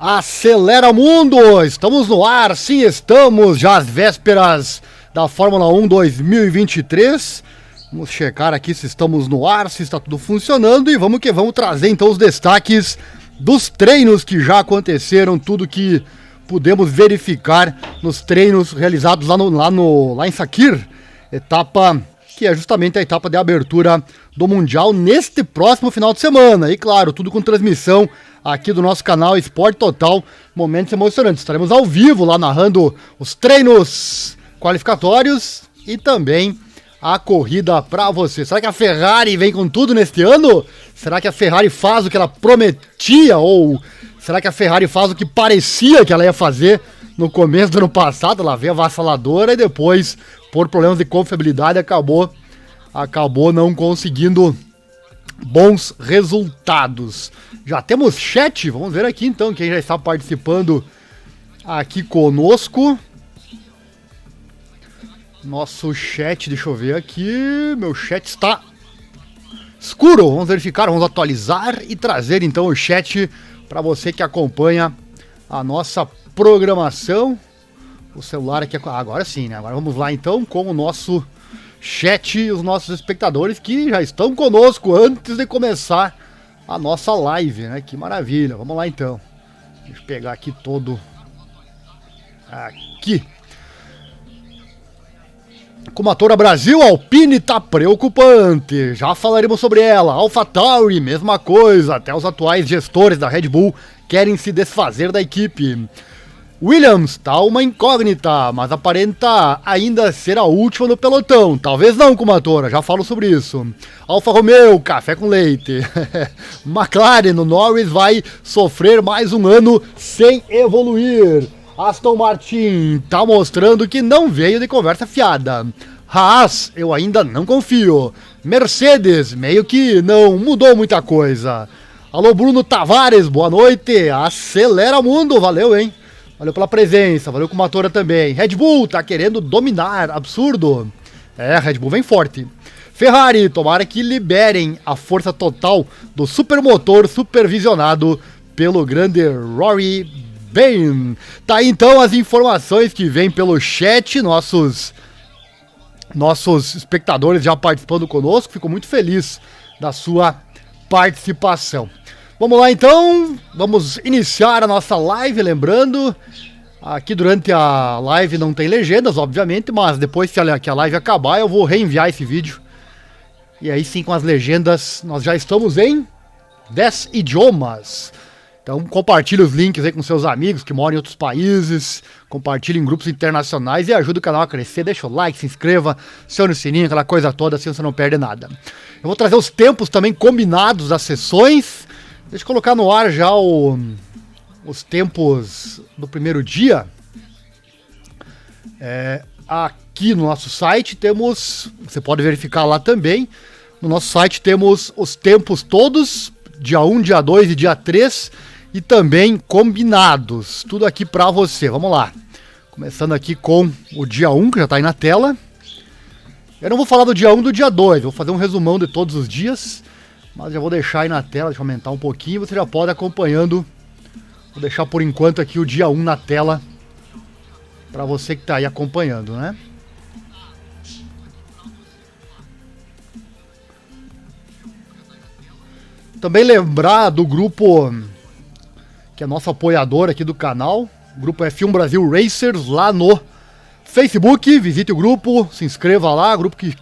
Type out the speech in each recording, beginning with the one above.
Acelera Mundo! Estamos no ar, sim, estamos já às vésperas da Fórmula 1 2023. Vamos checar aqui se estamos no ar, se está tudo funcionando e vamos trazer então os destaques dos treinos que já aconteceram, tudo que pudemos verificar nos treinos realizados lá em Sakhir, etapa que é justamente a etapa de abertura do Mundial neste próximo final de semana. E claro, tudo com transmissão aqui do nosso canal Esporte Total, momentos emocionantes. Estaremos ao vivo lá narrando os treinos qualificatórios e também a corrida para você. Será que a Ferrari vem com tudo neste ano? Será que a Ferrari faz o que ela prometia? Ou será que a Ferrari faz o que parecia que ela ia fazer no começo do ano passado? Ela veio avassaladora e depois, por problemas de confiabilidade, acabou não conseguindo bons resultados. Já temos chat? Vamos ver aqui então quem já está participando aqui conosco. Nosso chat, deixa eu ver aqui. Meu chat está escuro. Vamos verificar, vamos atualizar e trazer então o chat para você que acompanha a nossa programação. O celular aqui, agora sim, né? Agora vamos lá então com o nosso chat e os nossos espectadores que já estão conosco antes de começar a nossa live, né? Que maravilha. Vamos lá então. Deixa eu pegar aqui todo. Aqui. Comatora Brasil, Alpine tá preocupante. Já falaremos sobre ela. AlphaTauri, mesma coisa. Até os atuais gestores da Red Bull querem se desfazer da equipe. Williams tá uma incógnita, mas aparenta ainda ser a última no pelotão. Talvez não, Comatora, já falo sobre isso. Alfa Romeo, café com leite. McLaren, o Norris vai sofrer mais um ano sem evoluir. Aston Martin tá mostrando que não veio de conversa fiada. Haas, eu ainda não confio. Mercedes, meio que não mudou muita coisa. Alô, Bruno Tavares, boa noite. Acelera Mundo, valeu, hein? Valeu pela presença, valeu com a Matora também. Red Bull tá querendo dominar, absurdo. Red Bull vem forte. Ferrari, tomara que liberem a força total do supermotor supervisionado pelo grande Rory Bem. Tá aí então as informações que vêm pelo chat, nossos espectadores já participando conosco, fico muito feliz da sua participação. Vamos lá então, vamos iniciar a nossa live, lembrando, aqui durante a live não tem legendas, obviamente, mas depois que a live acabar eu vou reenviar esse vídeo. E aí sim, com as legendas, nós já estamos em 10 idiomas. Então compartilhe os links aí com seus amigos que moram em outros países, compartilhe em grupos internacionais e ajude o canal a crescer, deixa o like, se inscreva, acione o sininho, aquela coisa toda, assim você não perde nada. Eu vou trazer os tempos também combinados das sessões. Deixa eu colocar no ar já os tempos do primeiro dia. Aqui no nosso site temos, você pode verificar lá também, no nosso site temos os tempos todos, dia 1, dia 2 e dia 3, e também combinados, tudo aqui pra você. Vamos lá, começando aqui com o dia 1, que já tá aí na tela. Eu não vou falar do dia 1 e do dia 2, vou fazer um resumão de todos os dias, mas já vou deixar aí na tela, deixa eu aumentar um pouquinho, você já pode acompanhando. Vou deixar por enquanto aqui o dia 1 na tela, pra você que tá aí acompanhando, né? Também lembrar do grupo, que é nosso apoiador aqui do canal, o grupo F1 Brasil Racers, lá no Facebook. Visite o grupo, se inscreva lá, grupo que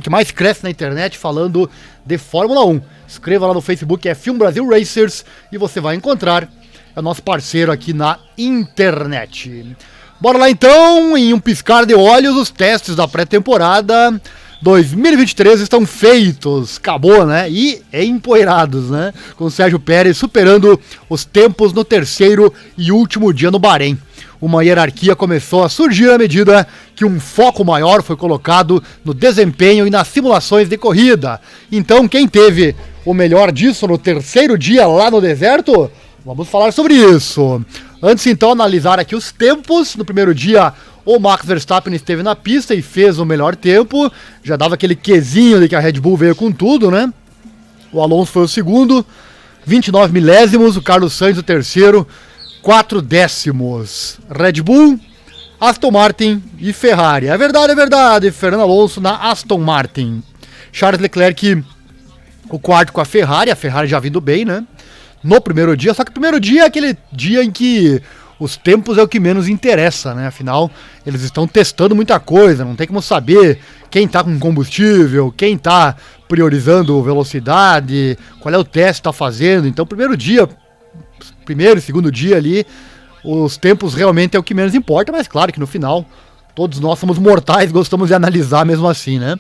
mais cresce na internet falando de Fórmula 1. Escreva lá no Facebook F1 Brasil Racers e você vai encontrar, é o nosso parceiro aqui na internet. Bora lá então, em um piscar de olhos, os testes da pré-temporada 2023 estão feitos, acabou, né? E empoeirados, né? Com o Sérgio Pérez superando os tempos no terceiro e último dia no Bahrein. Uma hierarquia começou a surgir à medida que um foco maior foi colocado no desempenho e nas simulações de corrida. Então, quem teve o melhor disso no terceiro dia lá no deserto? Vamos falar sobre isso. Antes, então, analisar aqui os tempos. No primeiro dia, o Max Verstappen esteve na pista e fez o melhor tempo. Já dava aquele quesinho de que a Red Bull veio com tudo, né? O Alonso foi o segundo, 29 milésimos. O Carlos Sainz o terceiro, 4 décimos. Red Bull, Aston Martin e Ferrari. É verdade. Fernando Alonso na Aston Martin. Charles Leclerc, o quarto com a Ferrari já vindo bem, né? No primeiro dia, só que o primeiro dia é aquele dia em que os tempos é o que menos interessa, né? Afinal, eles estão testando muita coisa, não tem como saber quem tá com combustível, quem tá priorizando velocidade, qual é o teste que tá fazendo. Então, primeiro e segundo dia ali, os tempos realmente é o que menos importa, mas claro que no final, todos nós somos mortais, gostamos de analisar mesmo assim, né?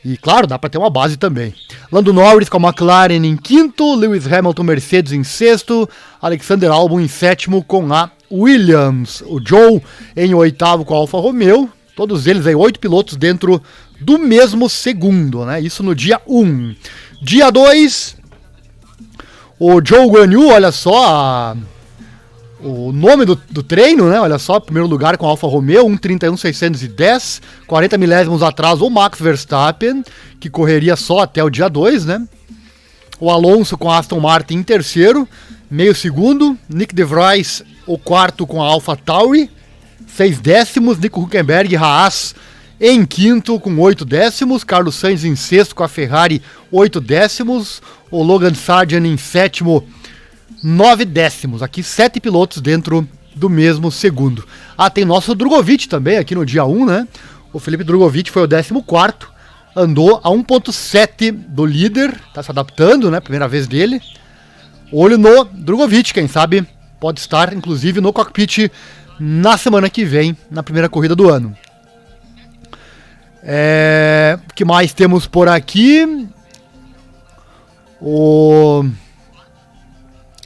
E claro, dá para ter uma base também. Lando Norris com a McLaren em quinto, Lewis Hamilton, Mercedes em sexto, Alexander Albon em sétimo com a Williams. O Joe em oitavo com a Alfa Romeo. Todos eles aí, 8 pilotos dentro do mesmo segundo, né? Isso no dia 1. Dia 2, o Zhou Guanyu, olha só o nome do treino, né? Olha só, primeiro lugar com a Alfa Romeo, 1:31.610, 40 milésimos atrás o Max Verstappen, que correria só até o dia 2, né? O Alonso com a Aston Martin em terceiro, meio segundo. Nick De Vries, o quarto com a Alpha Tauri, 6 décimos. Nico Hülkenberg, Haas em quinto com 8 décimos. Carlos Sainz em sexto com a Ferrari, 8 décimos. O Logan Sargent em sétimo, 9 décimos. Aqui 7 pilotos dentro do mesmo segundo. Tem nosso Drogovic também aqui no dia 1, né? O Felipe Drogovic foi o 14º. Andou a 1.7 do líder. Tá se adaptando, né? Primeira vez dele. Olho no Drogovic, quem sabe pode estar inclusive no cockpit na semana que vem, na primeira corrida do ano. O que mais temos por aqui?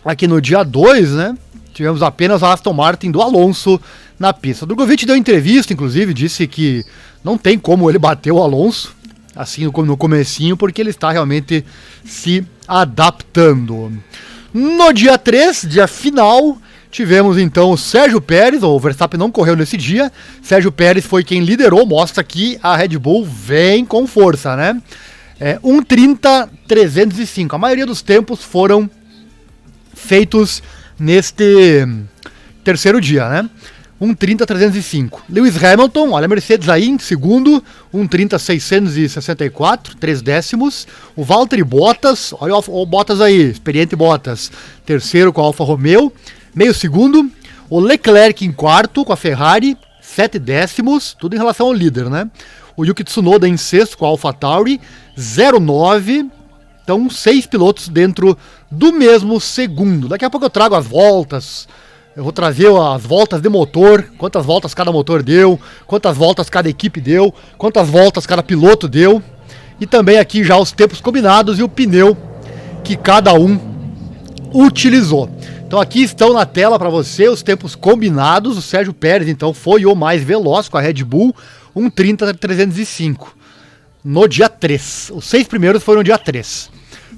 Aqui no dia 2, né? Tivemos apenas a Aston Martin do Alonso na pista. O Drogovic deu entrevista, inclusive, disse que não tem como ele bater o Alonso, assim no comecinho, porque ele está realmente se adaptando. No dia 3, dia final, tivemos então o Sérgio Pérez. O Verstappen não correu nesse dia. Sérgio Pérez foi quem liderou, mostra que a Red Bull vem com força, né? 1:30.305. A maioria dos tempos foram feitos neste terceiro dia, né? 1:30.305. Lewis Hamilton, olha a Mercedes aí em segundo, 1:30.664, 3 décimos. O Valtteri Bottas, olha o Bottas aí, experiente Bottas, terceiro com a Alfa Romeo, meio segundo. O Leclerc em quarto com a Ferrari, 7 décimos, tudo em relação ao líder, né? O Yuki Tsunoda em sexto com a Alpha Tauri, 0,9. Então, 6 pilotos dentro do mesmo segundo. Daqui a pouco eu trago as voltas. Eu vou trazer as voltas de motor, quantas voltas cada motor deu, quantas voltas cada equipe deu, quantas voltas cada piloto deu. E também aqui já os tempos combinados e o pneu que cada um utilizou. Então aqui estão na tela para você os tempos combinados. O Sérgio Pérez então foi o mais veloz com a Red Bull, 1:30.305 no dia 3. Os 6 primeiros foram no dia 3.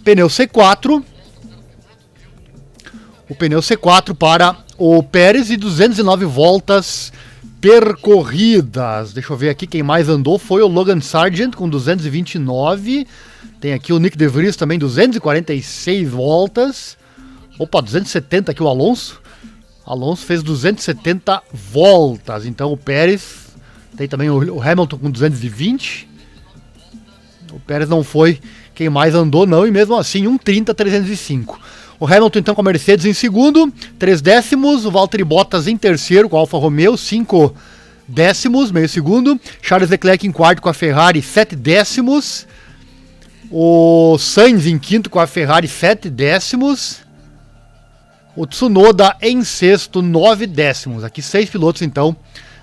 Pneu C4. O pneu C4 para o Pérez e 209 voltas percorridas. Deixa eu ver aqui quem mais andou. Foi o Logan Sargent com 229. Tem aqui o Nick De Vries também, 246 voltas. Opa, 270 aqui o Alonso. Alonso fez 270 voltas. Então o Pérez, tem também o Hamilton com 220. O Pérez não foi quem mais andou não, e mesmo assim 1:30.305. O Hamilton então com a Mercedes em segundo, 3 décimos. O Valtteri Bottas em terceiro com a Alfa Romeo, 5 décimos, meio segundo. Charles Leclerc em quarto com a Ferrari, 7 décimos. O Sainz em quinto com a Ferrari, 7 décimos. O Tsunoda em sexto, 9 décimos. Aqui 6 pilotos então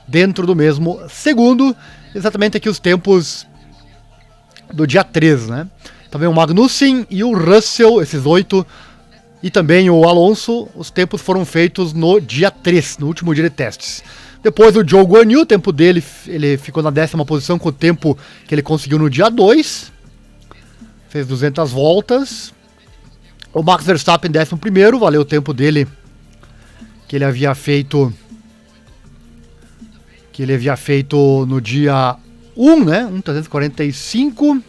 dentro do mesmo segundo. Exatamente aqui os tempos do dia 3, né? Também o Magnussen e o Russell, esses 8, e também o Alonso, os tempos foram feitos no dia 3, no último dia de testes. Depois o Zhou Guanyu, o tempo dele, ele ficou na 10ª posição com o tempo que ele conseguiu no dia 2. Fez 200 voltas. O Max Verstappen, 11º, valeu o tempo dele que ele havia feito no dia 1, né? 1:345.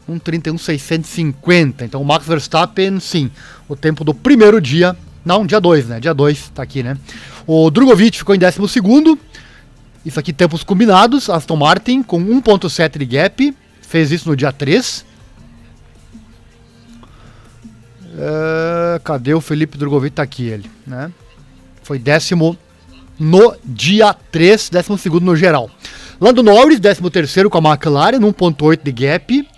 1:31.650. Então o Max Verstappen, sim, o tempo do primeiro dia, não, dia 2, né? Dia 2, tá aqui, né? O Drogovic ficou em 12º. Isso aqui, tempos combinados. Aston Martin com 1.7 de gap. Fez isso no dia 3. Cadê o Felipe Drogovic? Tá aqui ele, né? Foi 10º no dia 3, 12º no geral. Lando Norris, 13º com a McLaren, 1.8 de gap.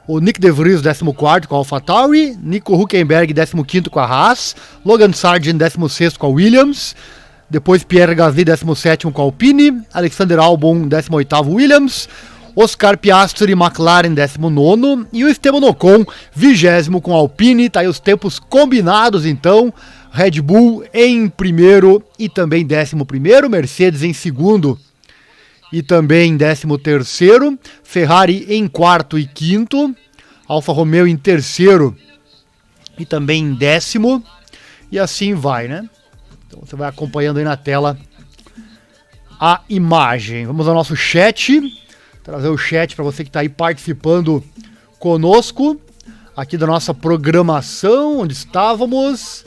O Nick De Vries, 14º com a AlphaTauri. Nico Hülkenberg, 15º com a Haas. Logan Sargent, 16º com a Williams. Depois Pierre Gasly, 17º com a Alpine. Alexander Albon, 18º Williams. Oscar Piastri, McLaren, 19º. E o Esteban Ocon, 20º com a Alpine. Tá aí os tempos combinados, então. Red Bull em primeiro e também 11º. Mercedes em segundo e também 13º. Ferrari em quarto e quinto. Alfa Romeo em terceiro e também em 10º. E assim vai, né? Então você vai acompanhando aí na tela a imagem. Vamos ao nosso chat. Trazer o chat para você que está aí participando conosco. Aqui da nossa programação, onde estávamos.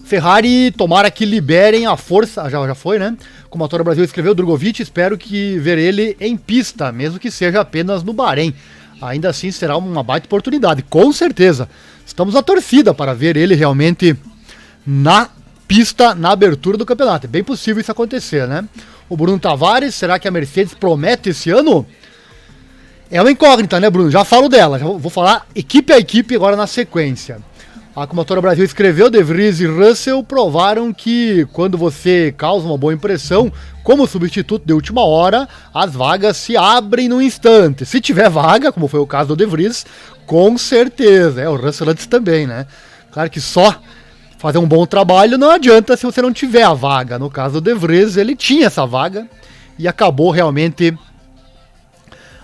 Ferrari, tomara que liberem a força. Já foi, né? Como a Motor Brasil escreveu, Drogovic, espero que ver ele em pista, mesmo que seja apenas no Bahrein. Ainda assim será uma baita oportunidade, com certeza. Estamos na torcida para ver ele realmente na pista, na abertura do campeonato. É bem possível isso acontecer, né? O Bruno Tavares, será que a Mercedes promete esse ano? É uma incógnita, né, Bruno? Já falo dela, já vou falar equipe a equipe agora na sequência. A Motor Brasil escreveu, De Vries e Russell provaram que quando você causa uma boa impressão, como substituto de última hora, as vagas se abrem no instante. Se tiver vaga, como foi o caso do De Vries, com certeza. O Russell antes também, né? Claro que só fazer um bom trabalho não adianta se você não tiver a vaga. No caso do De Vries, ele tinha essa vaga e acabou realmente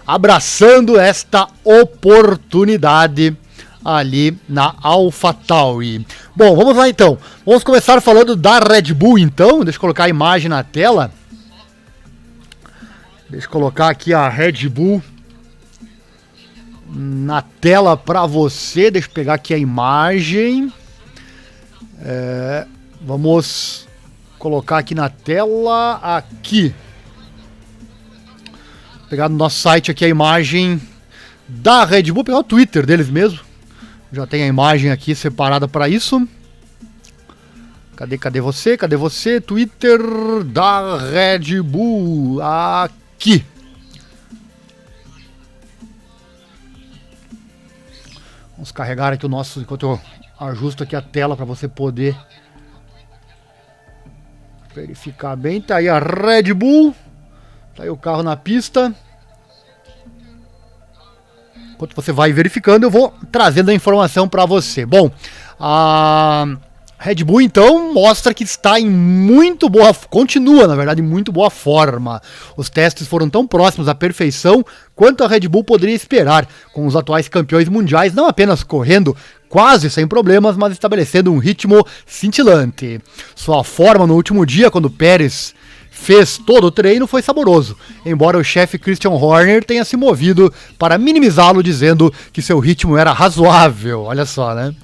abraçando esta oportunidade ali na AlphaTauri. Bom, vamos lá então. Vamos começar falando da Red Bull então. Deixa eu colocar a imagem na tela. Deixa eu colocar aqui a Red Bull na tela para você. Deixa eu pegar aqui a imagem. Vamos colocar aqui na tela. Aqui. Vou pegar no nosso site aqui a imagem da Red Bull. Vou pegar o Twitter deles mesmo. Já tem a imagem aqui separada para isso. Cadê você? Cadê você? Twitter da Red Bull. Aqui. Vamos carregar aqui o nosso, enquanto eu ajusto aqui a tela para você poder verificar bem. Tá aí a Red Bull. Tá aí o carro na pista. Enquanto você vai verificando, eu vou trazendo a informação para você. Bom, a Red Bull então mostra que está em continua na verdade em muito boa forma. Os testes foram tão próximos à perfeição quanto a Red Bull poderia esperar, com os atuais campeões mundiais não apenas correndo quase sem problemas, mas estabelecendo um ritmo cintilante. Sua forma no último dia, quando Pérez fez todo o treino, foi saboroso, embora o chefe Christian Horner tenha se movido para minimizá-lo, dizendo que seu ritmo era razoável. Olha só, né?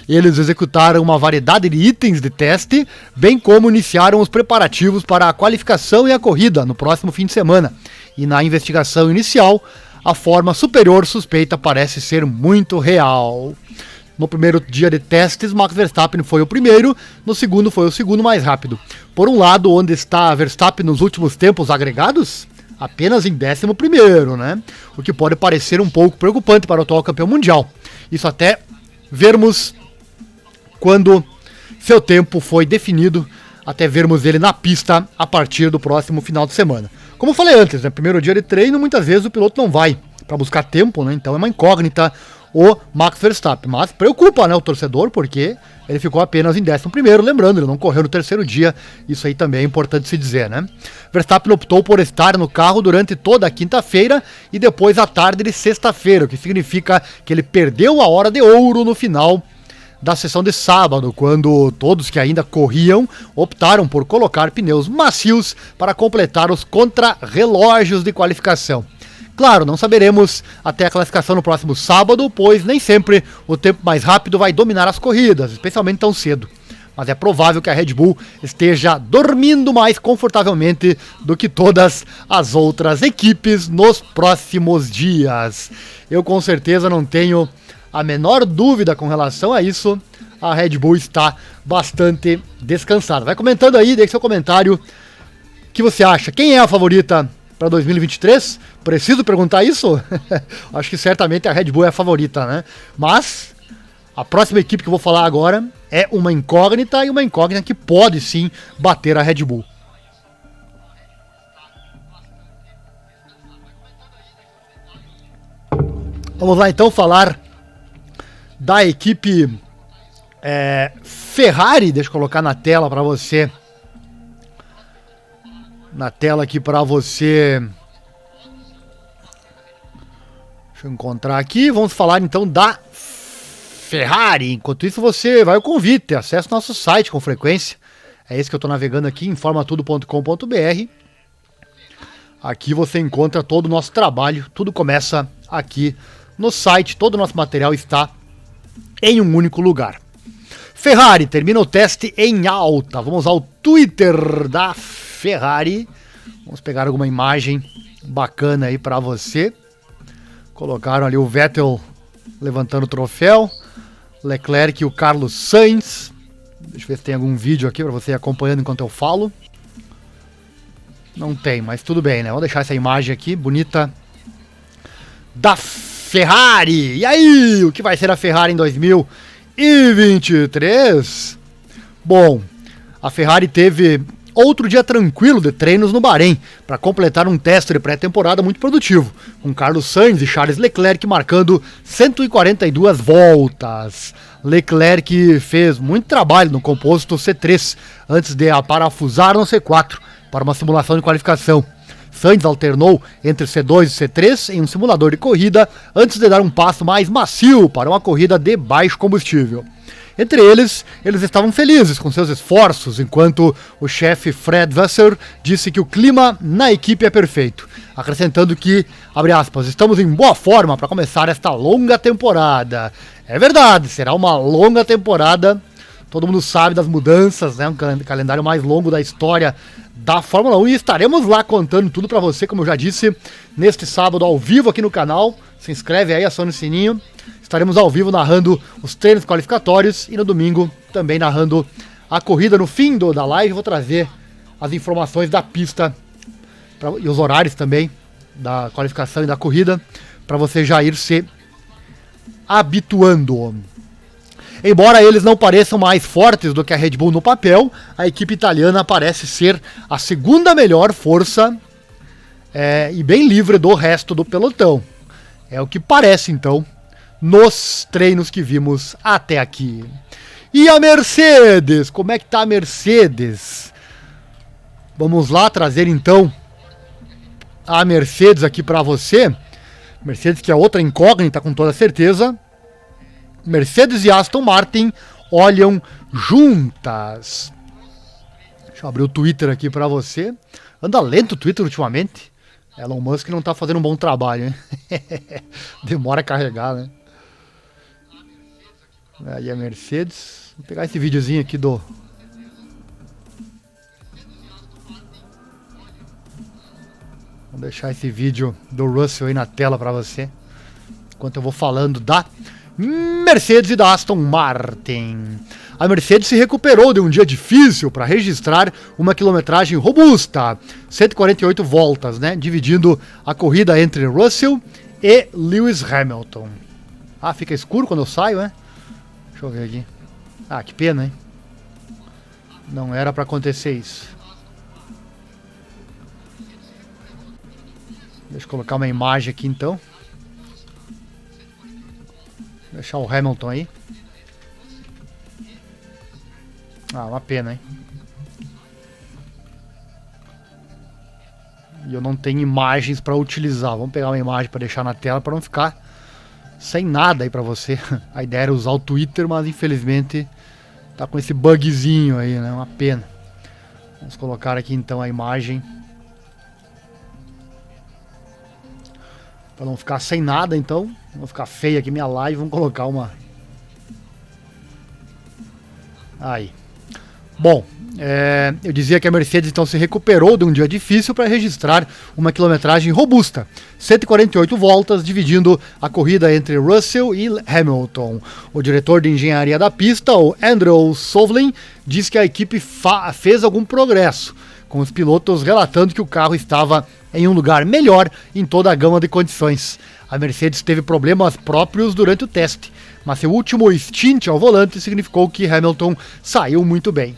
Eles executaram uma variedade de itens de teste, bem como iniciaram os preparativos para a qualificação e a corrida no próximo fim de semana. E na investigação inicial, a forma superior suspeita parece ser muito real. No primeiro dia de testes, Max Verstappen foi o primeiro, no segundo foi o segundo mais rápido. Por um lado, onde está Verstappen nos últimos tempos agregados? Apenas em 11º, né? O que pode parecer um pouco preocupante para o atual campeão mundial. Isso até vermos quando seu tempo foi definido, até vermos ele na pista a partir do próximo final de semana. Como eu falei antes, né? Primeiro dia de treino, muitas vezes o piloto não vai para buscar tempo, né? Então é uma incógnita o Max Verstappen, mas preocupa, né, o torcedor, porque ele ficou apenas em 11º, lembrando, ele não correu no terceiro dia, isso aí também é importante se dizer, né? Verstappen optou por estar no carro durante toda a quinta-feira e depois à tarde de sexta-feira, o que significa que ele perdeu a hora de ouro no final da sessão de sábado, quando todos que ainda corriam optaram por colocar pneus macios para completar os contrarrelógios de qualificação. Claro, não saberemos até a classificação no próximo sábado, pois nem sempre o tempo mais rápido vai dominar as corridas, especialmente tão cedo. Mas é provável que a Red Bull esteja dormindo mais confortavelmente do que todas as outras equipes nos próximos dias. Eu com certeza não tenho a menor dúvida com relação a isso. A Red Bull está bastante descansada. Vai comentando aí, deixe seu comentário. O que você acha? Quem é a favorita para 2023? Preciso perguntar isso? Acho que certamente a Red Bull é a favorita, né? Mas a próxima equipe que eu vou falar agora é uma incógnita, e uma incógnita que pode sim bater a Red Bull. Vamos lá então falar da equipe Ferrari. Deixa eu colocar na tela para você. Na tela aqui para você. Deixa eu encontrar aqui. Vamos falar então da Ferrari. Enquanto isso, você vai ao convite, acesse nosso site com frequência. É esse que eu estou navegando aqui, informatudo.com.br. Aqui você encontra todo o nosso trabalho. Tudo começa aqui no site. Todo o nosso material está em um único lugar. Ferrari termina o teste em alta. Vamos ao Twitter da Ferrari. Vamos pegar alguma imagem bacana aí para você. Colocaram ali o Vettel levantando o troféu, Leclerc e o Carlos Sainz. Deixa eu ver se tem algum vídeo aqui para você ir acompanhando enquanto eu falo. Não tem, mas tudo bem, né? Vou deixar essa imagem aqui, bonita, da Ferrari. E aí, o que vai ser a Ferrari em 2023? Bom, a Ferrari teve outro dia tranquilo de treinos no Bahrein, para completar um teste de pré-temporada muito produtivo, com Carlos Sainz e Charles Leclerc marcando 142 voltas. Leclerc fez muito trabalho no composto C3, antes de parafusar no C4, para uma simulação de qualificação. Sainz alternou entre C2 e C3 em um simulador de corrida, antes de dar um passo mais macio para uma corrida de baixo combustível. Entre eles estavam felizes com seus esforços, enquanto o chefe Fred Vasseur disse que o clima na equipe é perfeito, acrescentando que, abre aspas, estamos em boa forma para começar esta longa temporada. É verdade, será uma longa temporada, todo mundo sabe das mudanças, né? Um calendário mais longo da história da Fórmula 1, e estaremos lá contando tudo para você, como eu já disse, neste sábado ao vivo aqui no canal. Se inscreve aí, aciona o sininho. Estaremos ao vivo narrando os treinos qualificatórios e no domingo também narrando a corrida. No fim da live vou trazer as informações da pista e os horários também da qualificação e da corrida, para você já ir se habituando. Embora eles não pareçam mais fortes do que a Red Bull no papel, a equipe italiana parece ser a segunda melhor força e bem livre do resto do pelotão. É o que parece, então, nos treinos que vimos até aqui. E a Mercedes? Como é que tá a Mercedes? Vamos lá trazer, então, a Mercedes aqui para você. Mercedes, que é outra incógnita, com toda certeza. Mercedes e Aston Martin olham juntas. Deixa eu abrir o Twitter aqui para você. Anda lento o Twitter ultimamente. Elon Musk não tá fazendo um bom trabalho, hein? Demora a carregar, né? Aí a Mercedes. Vou pegar esse videozinho aqui do... Vou deixar esse vídeo do Russell aí na tela para você, enquanto eu vou falando da Mercedes e da Aston Martin. A Mercedes se recuperou de um dia difícil para registrar uma quilometragem robusta, 148 voltas, né? Dividindo a corrida entre Russell e Lewis Hamilton. Ah, fica escuro quando eu saio, né? Deixa eu ver aqui. Ah, que pena, hein? Não era para acontecer isso. Deixa eu colocar uma imagem aqui então. Deixar o Hamilton aí. Ah, uma pena, hein? E eu não tenho imagens para utilizar. Vamos pegar uma imagem para deixar na tela para não ficar sem nada aí para você. A ideia era usar o Twitter, mas infelizmente tá com esse bugzinho aí, né? Uma pena. Vamos colocar aqui então a imagem Pra não ficar sem nada, então. Não ficar feia aqui minha live. Vamos colocar uma... Aí. Bom, eu dizia que a Mercedes então se recuperou de um dia difícil para registrar uma quilometragem robusta. 148 voltas, dividindo a corrida entre Russell e Hamilton. O diretor de engenharia da pista, o Andrew Sovlin, diz que a equipe fez algum progresso, com os pilotos relatando que o carro estava em um lugar melhor em toda a gama de condições. A Mercedes teve problemas próprios durante o teste, mas seu último stint ao volante significou que Hamilton saiu muito bem.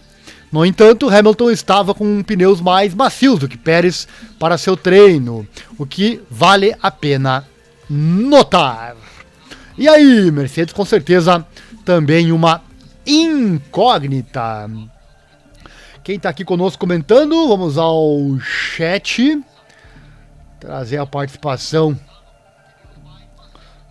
No entanto, Hamilton estava com pneus mais macios do que Pérez para seu treino, o que vale a pena notar. E aí, Mercedes com certeza também uma incógnita. Quem está aqui conosco comentando, vamos ao chat, trazer a participação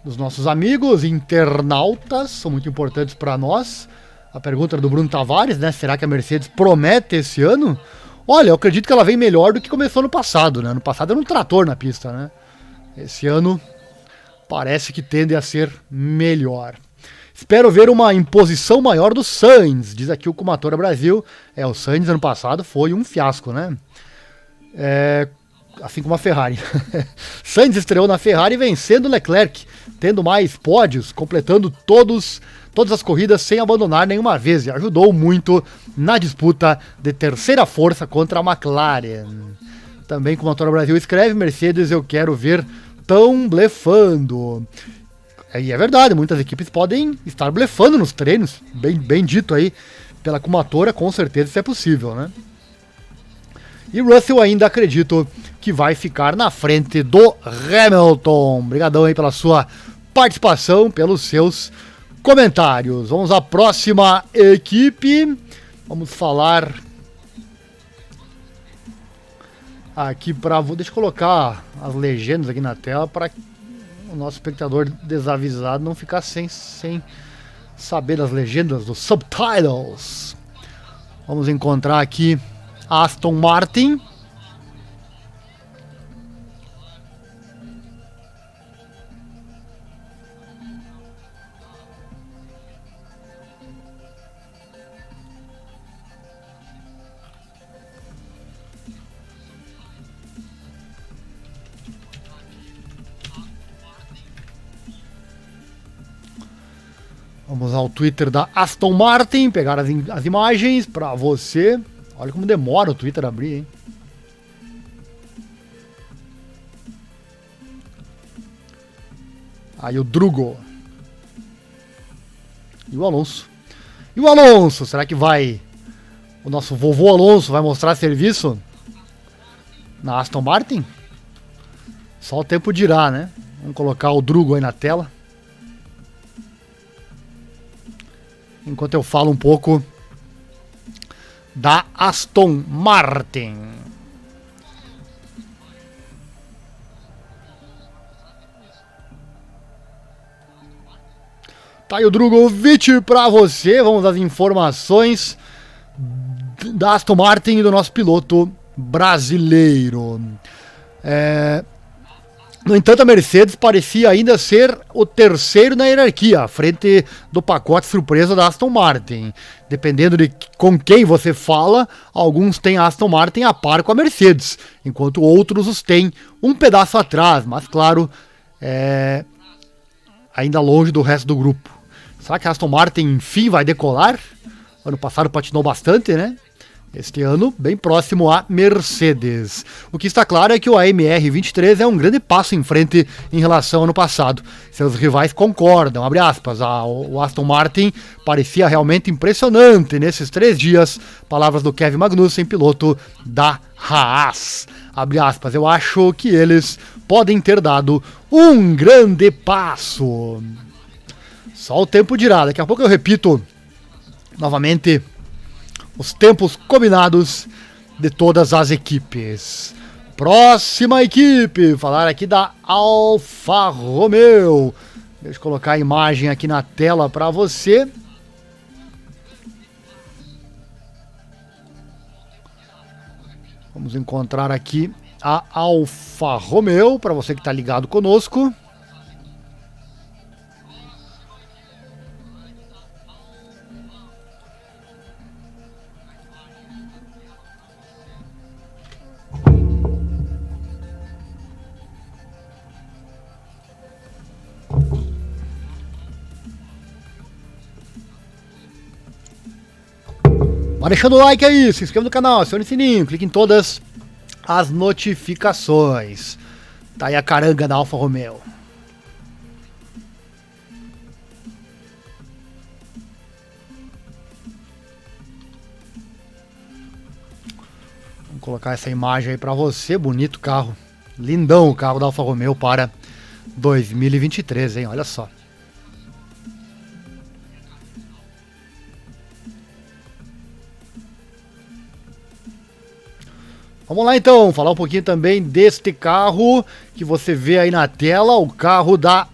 dos nossos amigos internautas, são muito importantes para nós. A pergunta do Bruno Tavares, né? Será que a Mercedes promete esse ano? Olha, eu acredito que ela vem melhor do que começou no passado, né? No passado era um trator na pista, né? Esse ano parece que tende a ser melhor. Espero ver uma imposição maior do Sainz, diz aqui o Kumatora Brasil. O Sainz ano passado foi um fiasco, né? Assim como a Ferrari. Sainz estreou na Ferrari vencendo Leclerc, tendo mais pódios, completando todas as corridas sem abandonar nenhuma vez, e ajudou muito na disputa de terceira força contra a McLaren. Também como a Motor Brasil escreve, Mercedes eu quero ver tão blefando. E é verdade, muitas equipes podem estar blefando nos treinos, bem dito aí pela Kumatora, com certeza isso é possível, né? E Russell ainda acredito que vai ficar na frente do Hamilton. Obrigadão aí pela sua participação, pelos seus comentários. Vamos à próxima equipe. Vamos falar aqui deixa eu colocar as legendas aqui na tela para o nosso espectador desavisado não ficar sem saber das legendas, dos subtitles. Vamos encontrar aqui Aston Martin. Vamos ao Twitter da Aston Martin, pegar as imagens para você. Olha como demora o Twitter a abrir, hein? Aí o Drugo. E o Alonso. E o Alonso, será que vai... O nosso vovô Alonso vai mostrar serviço na Aston Martin? Só o tempo dirá, né? Vamos colocar o Drugo aí na tela. Enquanto eu falo um pouco da Aston Martin. Tá aí o Drogovic pra você. Vamos às informações da Aston Martin e do nosso piloto brasileiro. No entanto, a Mercedes parecia ainda ser o terceiro na hierarquia, à frente do pacote surpresa da Aston Martin. Dependendo de com quem você fala, alguns têm a Aston Martin a par com a Mercedes, enquanto outros os têm um pedaço atrás, mas claro, ainda longe do resto do grupo. Será que a Aston Martin enfim vai decolar? Ano passado patinou bastante, né? Este ano, bem próximo à Mercedes. O que está claro é que o AMR 23 é um grande passo em frente em relação ao ano passado. Seus rivais concordam, abre aspas, o Aston Martin parecia realmente impressionante nesses 3 dias, palavras do Kevin Magnussen, piloto da Haas. Abre aspas, eu acho que eles podem ter dado um grande passo. Só o tempo dirá, daqui a pouco eu repito novamente os tempos combinados de todas as equipes. Próxima equipe, falar aqui da Alfa Romeo. Deixa eu colocar a imagem aqui na tela para você. Vamos encontrar aqui a Alfa Romeo, para você que está ligado conosco. Vai deixando o like aí, se inscreva no canal, acione o sininho, clique em todas as notificações. Tá aí a caranga da Alfa Romeo. Vamos colocar essa imagem aí pra você, bonito carro. Lindão o carro da Alfa Romeo para 2023, hein? Olha só. Vamos lá então, falar um pouquinho também deste carro que você vê aí na tela, o carro da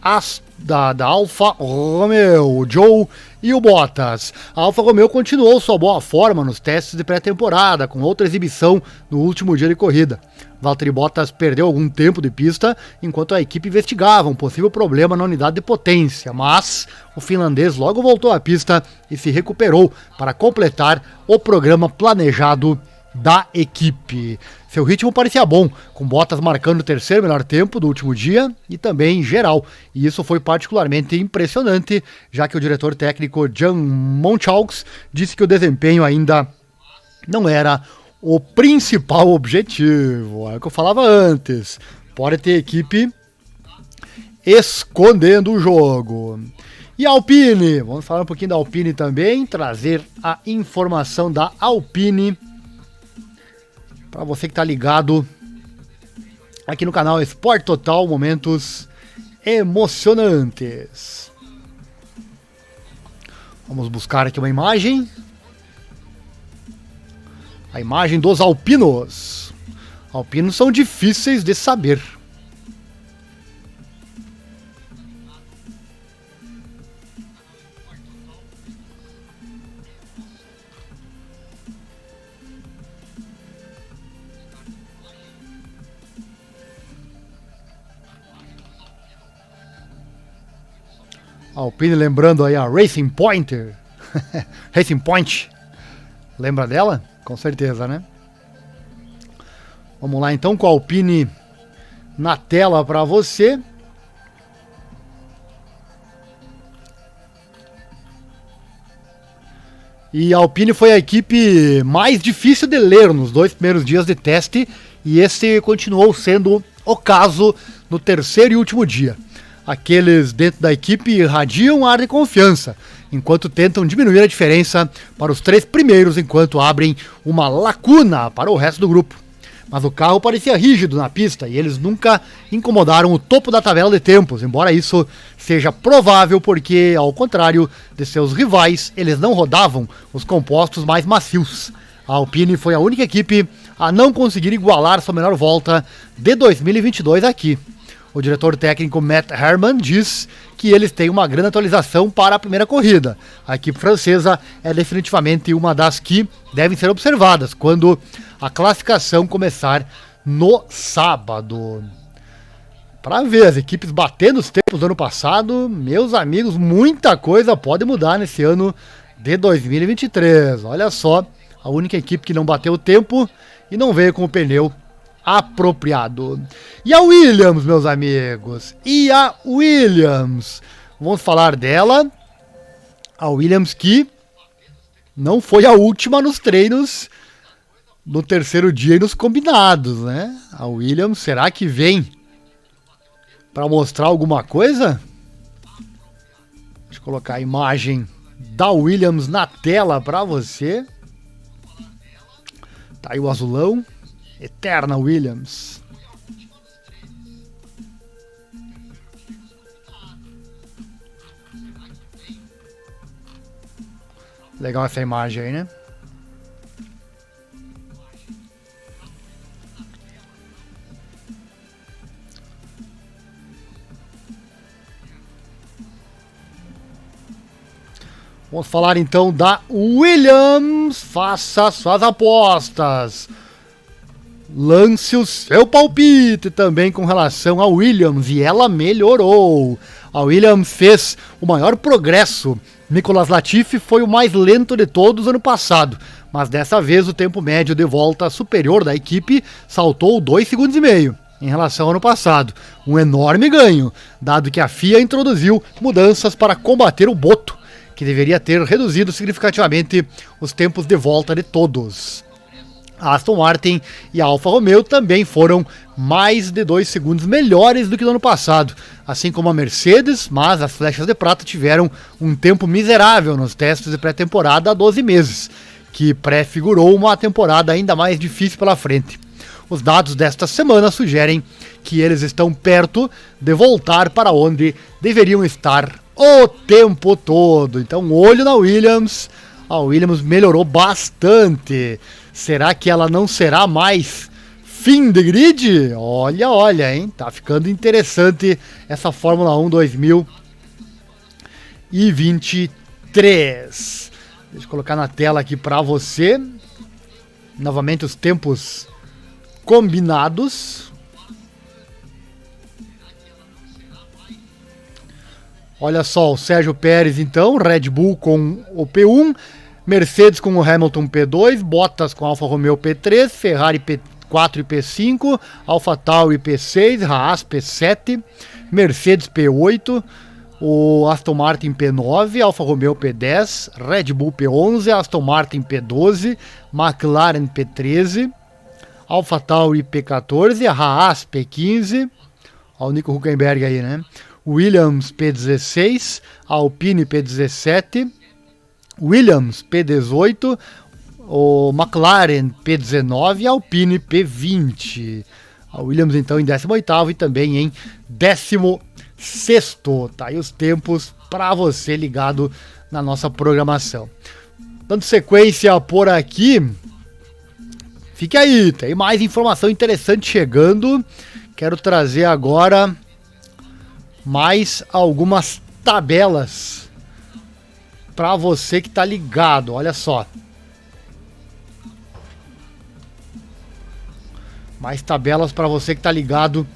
Alfa Romeo, o Joe e o Bottas. A Alfa Romeo continuou sua boa forma nos testes de pré-temporada, com outra exibição no último dia de corrida. Valtteri Bottas perdeu algum tempo de pista, enquanto a equipe investigava um possível problema na unidade de potência, mas o finlandês logo voltou à pista e se recuperou para completar o programa planejado da equipe. Seu ritmo parecia bom, com Bottas marcando o terceiro melhor tempo do último dia e também em geral, e isso foi particularmente impressionante, já que o diretor técnico Jan Monchalks disse que o desempenho ainda não era o principal objetivo. É o que eu falava antes, pode ter equipe escondendo o jogo. E a Alpine, vamos falar um pouquinho da Alpine também, trazer a informação da Alpine para você que está ligado aqui no canal Esporte Total, momentos emocionantes. Vamos buscar aqui uma imagem. A imagem dos alpinos. Alpinos são difíceis de saber. Alpine lembrando aí a Racing Pointer. Racing Point. Lembra dela? Com certeza, né? Vamos lá então com a Alpine na tela para você. E a Alpine foi a equipe mais difícil de ler nos 2 primeiros dias de teste, e esse continuou sendo o caso no terceiro e último dia. Aqueles dentro da equipe irradiam ar de confiança, enquanto tentam diminuir a diferença para os 3 primeiros, enquanto abrem uma lacuna para o resto do grupo. Mas o carro parecia rígido na pista e eles nunca incomodaram o topo da tabela de tempos, embora isso seja provável porque, ao contrário de seus rivais, eles não rodavam os compostos mais macios. A Alpine foi a única equipe a não conseguir igualar sua melhor volta de 2022 aqui. O diretor técnico Matt Herman diz que eles têm uma grande atualização para a primeira corrida. A equipe francesa é definitivamente uma das que devem ser observadas quando a classificação começar no sábado. Para ver as equipes batendo os tempos do ano passado, meus amigos, muita coisa pode mudar nesse ano de 2023. Olha só, a única equipe que não bateu o tempo e não veio com o pneu apropriado. E a Williams, meus amigos, e a Williams, vamos falar dela. A Williams que não foi a última nos treinos no terceiro dia e nos combinados, né? A Williams, será que vem para mostrar alguma coisa? Deixa eu colocar a imagem da Williams na tela para você. Tá aí o azulão. Eterna Williams. Legal essa imagem aí, né? Vamos falar então da Williams. Faça suas apostas. lance o seu palpite também com relação a Williams, e ela melhorou. A Williams fez o maior progresso. Nicolas Latifi foi o mais lento de todos ano passado, mas dessa vez o tempo médio de volta superior da equipe saltou 2,5 segundos em relação ao ano passado. Um enorme ganho, dado que a FIA introduziu mudanças para combater o boto, que deveria ter reduzido significativamente os tempos de volta de todos. A Aston Martin e a Alfa Romeo também foram mais de 2 segundos melhores do que no ano passado, assim como a Mercedes, mas as flechas de prata tiveram um tempo miserável nos testes de pré-temporada há 12 meses, que prefigurou uma temporada ainda mais difícil pela frente. Os dados desta semana sugerem que eles estão perto de voltar para onde deveriam estar o tempo todo. Então, olho na Williams. A Williams melhorou bastante. Será que ela não será mais fim de grid? Olha, hein? Tá ficando interessante essa Fórmula 1 2023. Deixa eu colocar na tela aqui para você. Novamente os tempos combinados. Olha só, o Sérgio Pérez então, Red Bull com o P1, Mercedes com o Hamilton P2, Bottas com Alfa Romeo P3, Ferrari P4 e P5, AlphaTauri P6, Haas P7, Mercedes P8, o Aston Martin P9, Alfa Romeo P10, Red Bull P11, Aston Martin P12, McLaren P13, AlphaTauri P14, Haas P15, olha o Nico Hülkenberg aí, né? Williams P16, Alpine P17, Williams P18, o McLaren P19 e Alpine P20. A Williams então em 18º e também em 16º. Tá aí os tempos para você ligado na nossa programação. Dando sequência por aqui, fique aí, tem mais informação interessante chegando. Quero trazer agora mais algumas tabelas para você que tá ligado. Olha só. Mais tabelas para você que tá ligado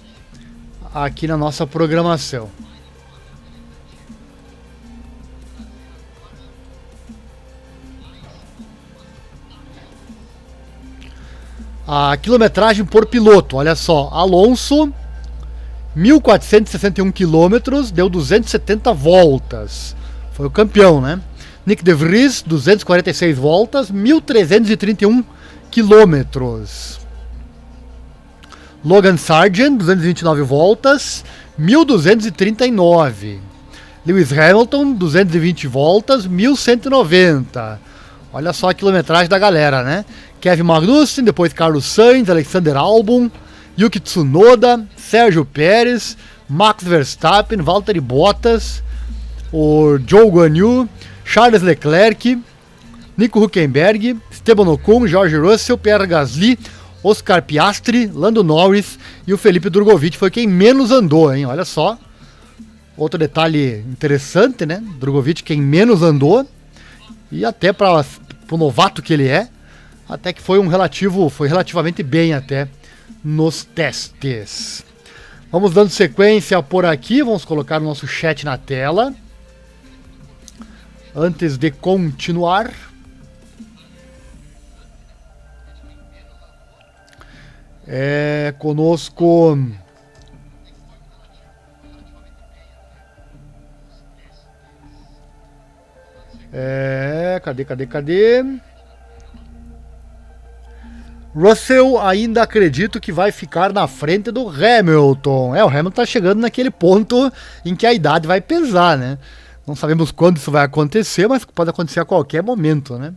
aqui na nossa programação. A quilometragem por piloto, olha só, Alonso 1.461 quilômetros, deu 270 voltas. Foi o campeão, né? Nick De Vries, 246 voltas, 1.331 quilômetros. Logan Sargent, 229 voltas, 1.239. Lewis Hamilton, 220 voltas, 1.190. Olha só a quilometragem da galera, né? Kevin Magnussen, depois Carlos Sainz, Alexander Albon, Yuki Tsunoda, Sérgio Pérez, Max Verstappen, Valtteri Bottas, o Zhou Guanyu, Charles Leclerc, Nico Hülkenberg, Esteban Ocon, George Russell, Pierre Gasly, Oscar Piastri, Lando Norris e o Felipe Drugovich foi quem menos andou, hein? Olha só. Outro detalhe interessante, né? Drugovich quem menos andou e até para o novato que ele é, até que foi relativamente bem até nos testes. Vamos dando sequência por aqui, vamos colocar o nosso chat na tela. Antes de continuar, conosco cadê? Russell ainda acredito que vai ficar na frente do Hamilton. O Hamilton tá chegando naquele ponto em que a idade vai pesar, né? Não sabemos quando isso vai acontecer, mas pode acontecer a qualquer momento, né?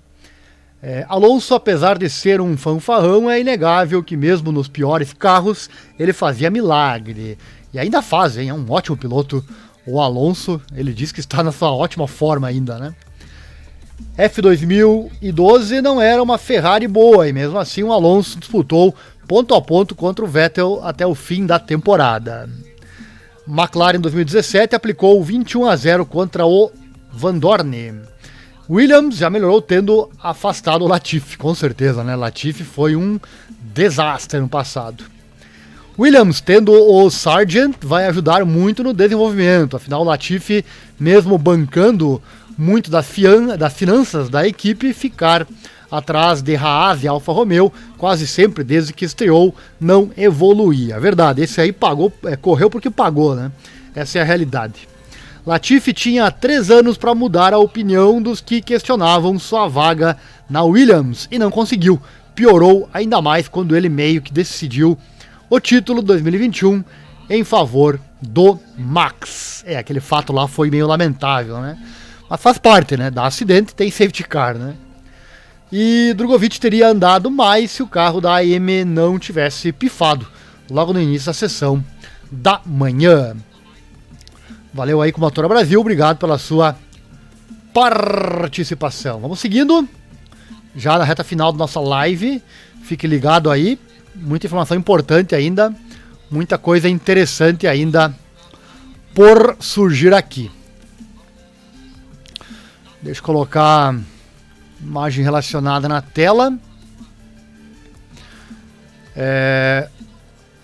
Alonso, apesar de ser um fanfarrão, é inegável que mesmo nos piores carros ele fazia milagre. E ainda faz, hein? É um ótimo piloto. O Alonso, ele diz que está na sua ótima forma ainda, né? F2012 não era uma Ferrari boa e mesmo assim o Alonso disputou ponto a ponto contra o Vettel até o fim da temporada. McLaren 2017 aplicou 21-0 contra o Van Dorn. Williams já melhorou tendo afastado o Latifi, com certeza, né? Latifi foi um desastre no passado. Williams, tendo o Sargent, vai ajudar muito no desenvolvimento. Afinal, o Latifi, mesmo bancando muito das finanças da equipe, ficar atrás de Haas e Alfa Romeo, quase sempre, desde que estreou, não evoluía. Verdade, esse aí pagou, correu porque pagou, né? Essa é a realidade. Latifi tinha 3 anos para mudar a opinião dos que questionavam sua vaga na Williams e não conseguiu. Piorou ainda mais quando ele meio que decidiu o título 2021 em favor do Max. Aquele fato lá foi meio lamentável, né? Mas faz parte, né? Dá acidente, tem safety car, né? E Drugovich teria andado mais se o carro da AM não tivesse pifado logo no início da sessão da manhã. Valeu aí com o Motora Brasil, obrigado pela sua participação. Vamos seguindo, já na reta final da nossa live, fique ligado aí, muita informação importante ainda, muita coisa interessante ainda por surgir aqui. Deixa eu colocar imagem relacionada na tela.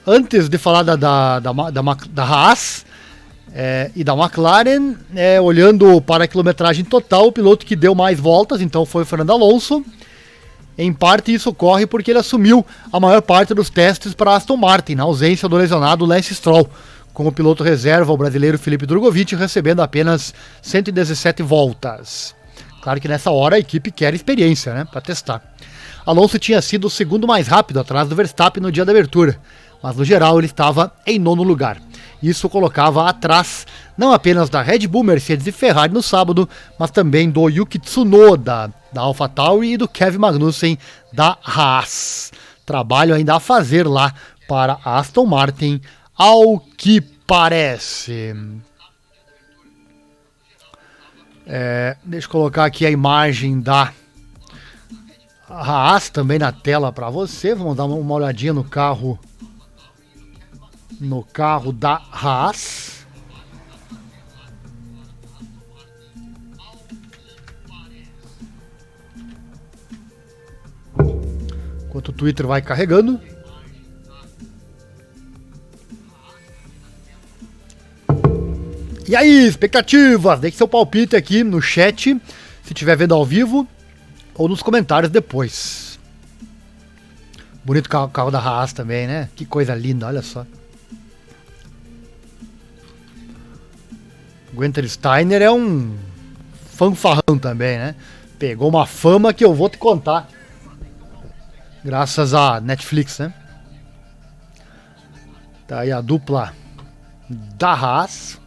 Antes de falar da Haas, e da McLaren, olhando para a quilometragem total, o piloto que deu mais voltas, então foi o Fernando Alonso. Em parte isso ocorre porque ele assumiu a maior parte dos testes para Aston Martin, na ausência do lesionado Lance Stroll, com o piloto reserva, o brasileiro Felipe Drugovich, recebendo apenas 117 voltas. Claro que nessa hora a equipe quer experiência, né, para testar. Alonso tinha sido o segundo mais rápido atrás do Verstappen no dia da abertura, mas no geral ele estava em 9º lugar. Isso colocava atrás não apenas da Red Bull, Mercedes e Ferrari no sábado, mas também do Yuki Tsunoda, da AlphaTauri, e do Kevin Magnussen, da Haas. Trabalho ainda a fazer lá para a Aston Martin, ao que parece. Deixa eu colocar aqui a imagem da Haas também na tela para você. Vamos dar uma olhadinha no carro da Haas. Enquanto o Twitter vai carregando. E aí, expectativas? Deixe seu palpite aqui no chat, se estiver vendo ao vivo, ou nos comentários depois. Bonito carro da Haas também, né? Que coisa linda, olha só. Guenther Steiner é um fanfarrão também, né? Pegou uma fama que eu vou te contar. Graças à Netflix, né? Tá aí a dupla da Haas.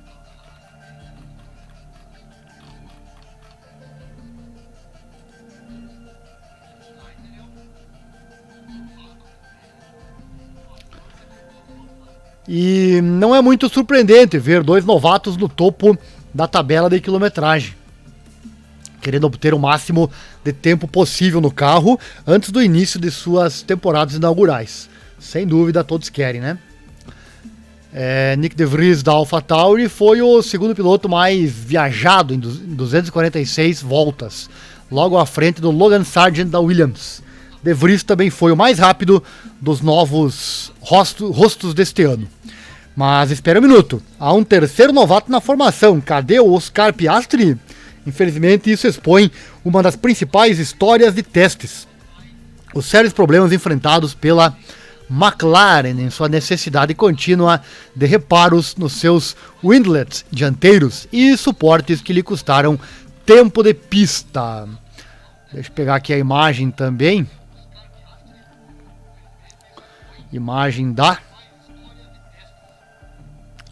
E não é muito surpreendente ver 2 novatos no topo da tabela de quilometragem, querendo obter o máximo de tempo possível no carro antes do início de suas temporadas inaugurais. Sem dúvida, todos querem, né? Nick De Vries da AlphaTauri foi o segundo piloto mais viajado em 246 voltas, logo à frente do Logan Sargent da Williams. De Vries também foi o mais rápido dos novos rostos deste ano. Mas espera um minuto, há um terceiro novato na formação. Cadê o Oscar Piastri? Infelizmente isso expõe uma das principais histórias de testes. Os sérios problemas enfrentados pela McLaren em sua necessidade contínua de reparos nos seus windlets dianteiros e suportes que lhe custaram tempo de pista. Deixa eu pegar aqui a imagem também. Imagem da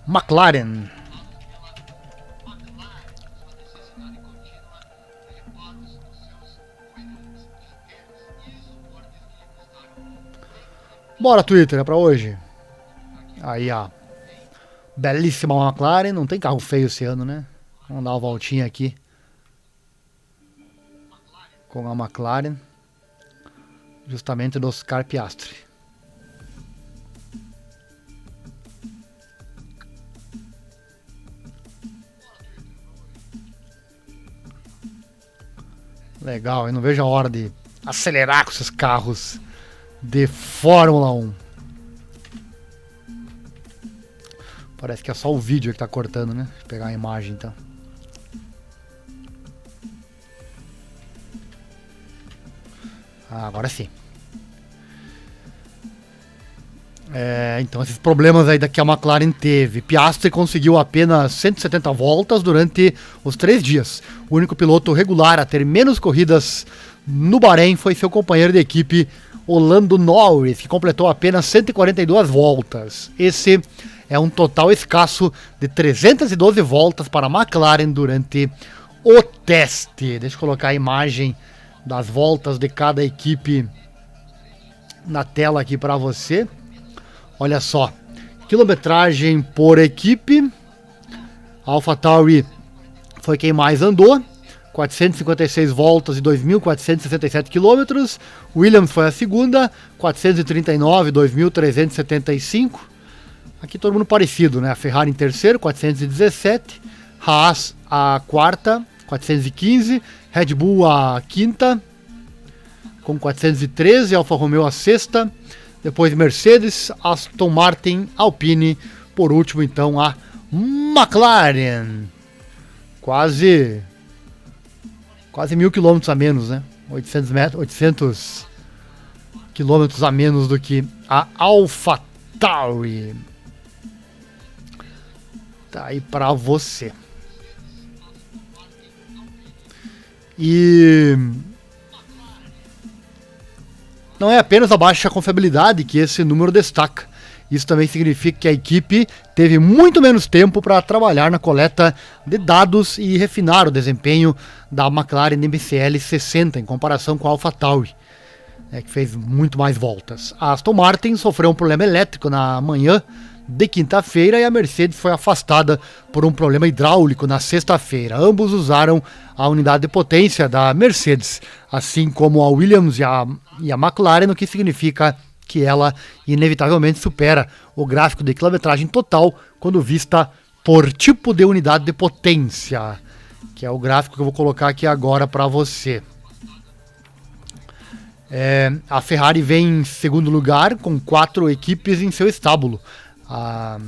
McLaren. Bora, Twitter, é pra hoje. Aí, ó. Belíssima McLaren. Não tem carro feio esse ano, né? Vamos dar uma voltinha aqui com a McLaren. Justamente do Oscar Piastri. Legal, eu não vejo a hora de acelerar com esses carros de Fórmula 1. Parece que é só o vídeo que tá cortando, né? Deixa eu pegar a imagem então. Agora sim. Então esses problemas aí que a McLaren teve. Piastri conseguiu apenas 170 voltas durante os 3 dias. O único piloto regular a ter menos corridas no Bahrein foi seu companheiro de equipe, o Lando Norris, que completou apenas 142 voltas. Esse é um total escasso de 312 voltas para a McLaren durante o teste. Deixa eu colocar a imagem das voltas de cada equipe na tela aqui para você. Olha só, quilometragem por equipe, AlphaTauri foi quem mais andou, 456 voltas e 2.467 quilômetros. Williams foi a segunda, 439, 2.375. Aqui todo mundo parecido, né? A Ferrari em terceiro, 417. Haas a quarta, 415. Red Bull a quinta, com 413. Alfa Romeo a sexta. Depois Mercedes, Aston Martin, Alpine. Por último, então, a McLaren. Quase 1.000 quilômetros a menos, né? 800 quilômetros a menos do que a AlphaTauri. Tá aí pra você. E não é apenas a baixa confiabilidade que esse número destaca. Isso também significa que a equipe teve muito menos tempo para trabalhar na coleta de dados e refinar o desempenho da McLaren MCL 60 em comparação com a AlphaTauri, que fez muito mais voltas. A Aston Martin sofreu um problema elétrico na manhã de quinta-feira e a Mercedes foi afastada por um problema hidráulico na sexta-feira. Ambos usaram a unidade de potência da Mercedes, assim como a Williams e a McLaren, o que significa que ela inevitavelmente supera o gráfico de quilometragem total quando vista por tipo de unidade de potência, que é o gráfico que eu vou colocar aqui agora para você. A Ferrari vem em segundo lugar com 4 equipes em seu estábulo. A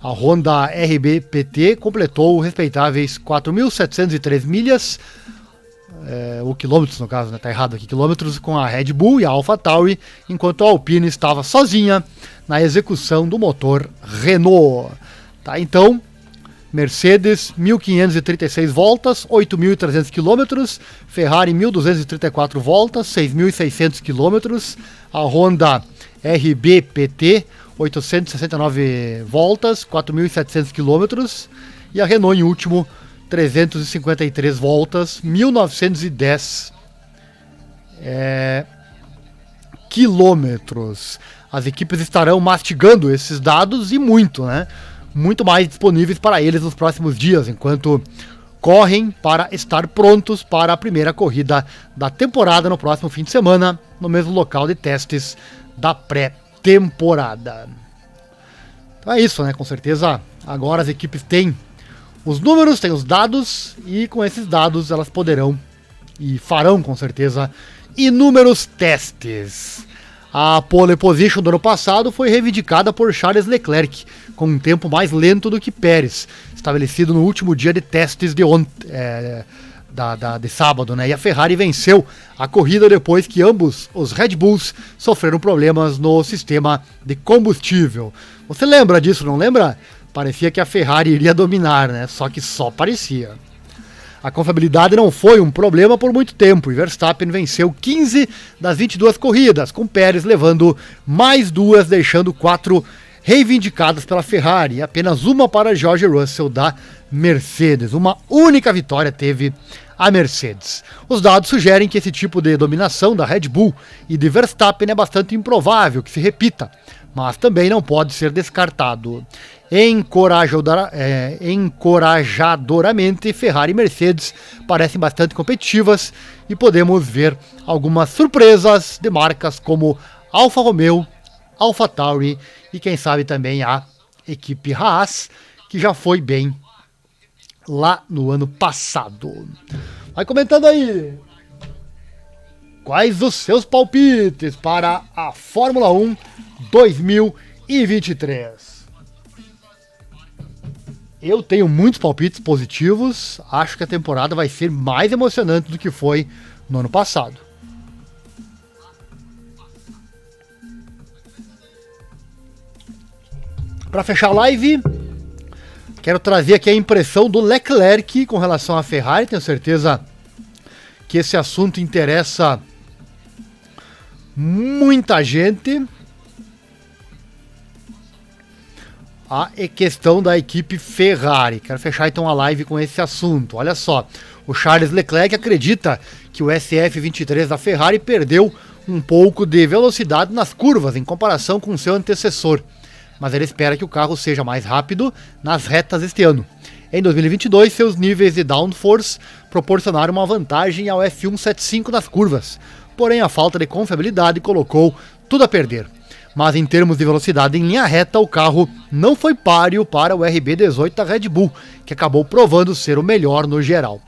Honda RBPT completou respeitáveis 4.703 milhas, ou quilômetros no caso, né? Tá errado aqui, quilômetros, com a Red Bull e a AlphaTauri, enquanto a Alpine estava sozinha na execução do motor Renault. Tá, então, Mercedes 1.536 voltas, 8.300 quilômetros, Ferrari 1.234 voltas, 6.600 quilômetros, a Honda RBPT 869 voltas, 4.700 quilômetros, e a Renault em último 353 voltas, 1.910 quilômetros. As equipes estarão mastigando esses dados e muito, né? Muito mais disponíveis para eles nos próximos dias, enquanto correm para estar prontos para a primeira corrida da temporada no próximo fim de semana, no mesmo local de testes da pré-temporada. Então é isso, né? Com certeza agora as equipes têm os números, têm os dados, e com esses dados elas poderão e farão com certeza inúmeros testes. A pole position do ano passado foi reivindicada por Charles Leclerc, com um tempo mais lento do que Pérez, estabelecido no último dia de testes de sábado, né? E a Ferrari venceu a corrida depois que ambos os Red Bulls sofreram problemas no sistema de combustível. Você lembra disso, não lembra? Parecia que a Ferrari iria dominar, né? Só que só parecia. A confiabilidade não foi um problema por muito tempo e Verstappen venceu 15 das 22 corridas, com Pérez levando mais 2, deixando 4 reivindicadas pela Ferrari e apenas uma para George Russell da Mercedes. Uma única vitória teve a Mercedes. Os dados sugerem que esse tipo de dominação da Red Bull e de Verstappen é bastante improvável que se repita, mas também não pode ser descartado. Encorajadoramente, Ferrari e Mercedes parecem bastante competitivas e podemos ver algumas surpresas de marcas como Alfa Romeo, AlphaTauri e quem sabe também a equipe Haas, que já foi bem lá no ano passado. Vai comentando aí, quais os seus palpites para a Fórmula 1 2023? Eu tenho muitos palpites positivos, acho que a temporada vai ser mais emocionante do que foi no ano passado. Para fechar a live, quero trazer aqui a impressão do Leclerc com relação à Ferrari. Tenho certeza que esse assunto interessa muita gente. A questão da equipe Ferrari. Quero fechar então a live com esse assunto. Olha só, o Charles Leclerc acredita que o SF23 da Ferrari perdeu um pouco de velocidade nas curvas em comparação com seu antecessor, mas ele espera que o carro seja mais rápido nas retas este ano. Em 2022, seus níveis de downforce proporcionaram uma vantagem ao F175 nas curvas, porém a falta de confiabilidade colocou tudo a perder. Mas em termos de velocidade em linha reta, o carro não foi páreo para o RB18 da Red Bull, que acabou provando ser o melhor no geral.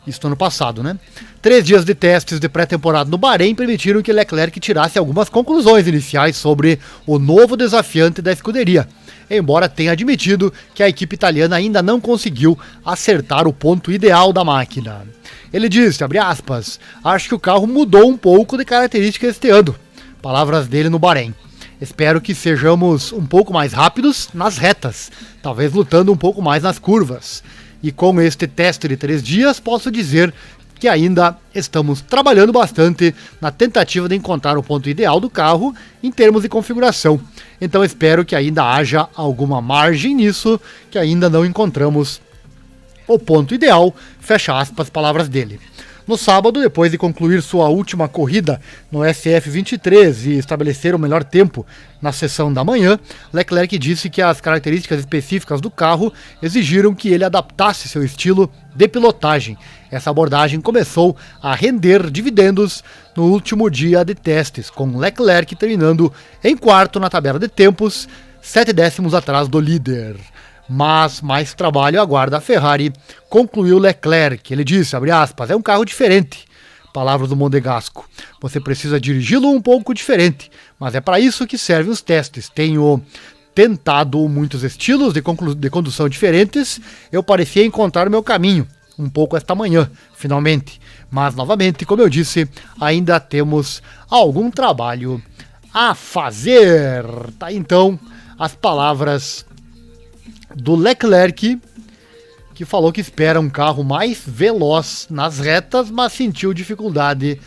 Isso no ano passado, né? 3 dias de testes de pré-temporada no Bahrein permitiram que Leclerc tirasse algumas conclusões iniciais sobre o novo desafiante da escuderia, embora tenha admitido que a equipe italiana ainda não conseguiu acertar o ponto ideal da máquina. Ele disse, abre aspas, acho que o carro mudou um pouco de características este ano. Palavras dele no Bahrein. Espero que sejamos um pouco mais rápidos nas retas, talvez lutando um pouco mais nas curvas. E com este teste de 3 dias, posso dizer que ainda estamos trabalhando bastante na tentativa de encontrar o ponto ideal do carro em termos de configuração. Então espero que ainda haja alguma margem nisso, que ainda não encontramos o ponto ideal, fecha aspas, palavras dele. No sábado, depois de concluir sua última corrida no SF23 e estabelecer o melhor tempo na sessão da manhã, Leclerc disse que as características específicas do carro exigiram que ele adaptasse seu estilo de pilotagem. Essa abordagem começou a render dividendos no último dia de testes, com Leclerc terminando em quarto na tabela de tempos, 7 décimos atrás do líder. Mas mais trabalho aguarda a Ferrari, concluiu Leclerc. Ele disse, abre aspas, é um carro diferente. Palavras do Monegasco. Você precisa dirigi-lo um pouco diferente, mas é para isso que servem os testes. Tenho tentado muitos estilos de condução diferentes, eu parecia encontrar o meu caminho, um pouco esta manhã, finalmente. Mas, novamente, como eu disse, ainda temos algum trabalho a fazer. Tá, então, as palavras do Leclerc, que falou que espera um carro mais veloz nas retas, mas sentiu dificuldade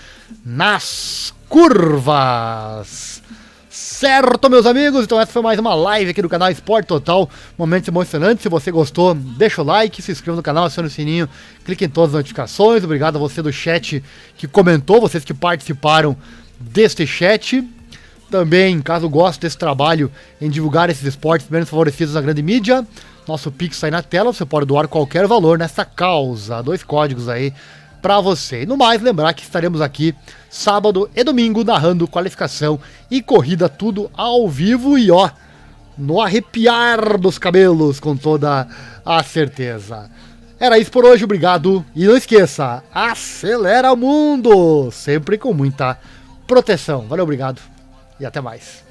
nas curvas. Certo, meus amigos? Então essa foi mais uma live aqui do canal Esporte Total, momentos emocionantes. Se você gostou, deixa o like, se inscreva no canal, acione o sininho, clique em todas as notificações. Obrigado a você do chat que comentou, vocês que participaram deste chat. Também, caso goste desse trabalho em divulgar esses esportes menos favorecidos na grande mídia, nosso Pix sai na tela, você pode doar qualquer valor nessa causa. 2 códigos aí pra você. E no mais, lembrar que estaremos aqui sábado e domingo narrando qualificação e corrida, tudo ao vivo e ó, no arrepiar dos cabelos, com toda a certeza. Era isso por hoje, obrigado. E não esqueça, acelera o mundo, sempre com muita proteção. Valeu, obrigado. E até mais.